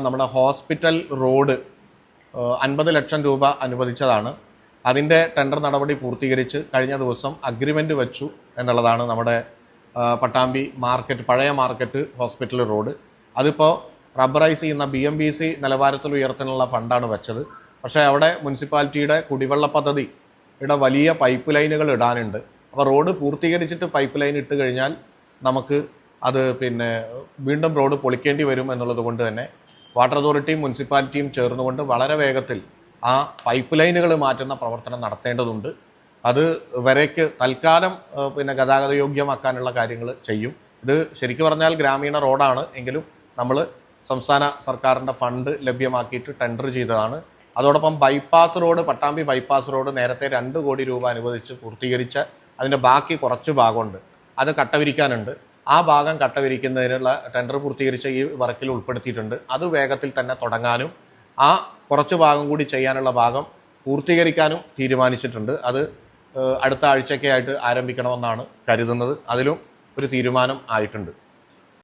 നമ്മുടെ hospital road 50 ലക്ഷം രൂപ അനുവദിച്ചതാണ്. അതിൻ്റെ ടെൻഡർ നടപടി പൂർത്തീകരിച്ച് കഴിഞ്ഞ ദിവസം അഗ്രിമെൻ്റ് വെച്ചു എന്നുള്ളതാണ്. നമ്മുടെ പട്ടാമ്പി മാർക്കറ്റ്, പഴയ മാർക്കറ്റ് ഹോസ്പിറ്റൽ റോഡ്, അതിപ്പോൾ റബ്ബറൈസ് ചെയ്യുന്ന BMBC നിലവാരത്തിൽ ഉയർത്താനുള്ള ഫണ്ടാണ് വെച്ചത്. പക്ഷേ അവിടെ മുനിസിപ്പാലിറ്റിയുടെ കുടിവെള്ള പദ്ധതിയുടെ വലിയ പൈപ്പ് ലൈനുകൾ ഇടാനുണ്ട്. അപ്പോൾ റോഡ് പൂർത്തീകരിച്ചിട്ട് പൈപ്പ് ലൈൻ ഇട്ട് കഴിഞ്ഞാൽ നമുക്ക് അത് വീണ്ടും റോഡ് പൊളിക്കേണ്ടി വരും എന്നുള്ളത് കൊണ്ട് തന്നെ വാട്ടർ അതോറിറ്റിയും മുനിസിപ്പാലിറ്റിയും ചേർന്നുകൊണ്ട് വളരെ വേഗത്തിൽ ആ പൈപ്പ് ലൈനുകൾ മാറ്റുന്ന പ്രവർത്തനം നടത്തേണ്ടതുണ്ട്. അത് വരേക്ക് തൽക്കാലം ഗതാഗത യോഗ്യമാക്കാനുള്ള കാര്യങ്ങൾ ചെയ്യും. ഇത് ശരിക്കും പറഞ്ഞാൽ ഗ്രാമീണ റോഡാണ് എങ്കിലും നമ്മൾ സംസ്ഥാന സർക്കാരിൻ്റെ ഫണ്ട് ലഭ്യമാക്കിയിട്ട് ടെൻഡർ ചെയ്തതാണ്. അതോടൊപ്പം bypass road, Pattambi bypass road നേരത്തെ 2 കോടി രൂപ അനുവദിച്ച് പൂർത്തീകരിച്ച അതിൻ്റെ ബാക്കി കുറച്ച് ഭാഗമുണ്ട്, അത് കട്ടവിരിക്കാനുണ്ട്. ആ ഭാഗം കട്ടവിരിക്കുന്നതിനുള്ള ടെൻഡർ പൂർത്തീകരിച്ച ഈ വർക്കിൽ ഉൾപ്പെടുത്തിയിട്ടുണ്ട്. അത് വേഗത്തിൽ തന്നെ തുടങ്ങാനും ആ കുറച്ച് ഭാഗം കൂടി ചെയ്യാനുള്ള ഭാഗം പൂർത്തീകരിക്കാനും തീരുമാനിച്ചിട്ടുണ്ട്. അത് അടുത്ത ആഴ്ചയ്ക്കായിട്ട് ആരംഭിക്കണമെന്നാണ് കരുതുന്നത്. അതിലും ഒരു തീരുമാനം ആയിട്ടുണ്ട്.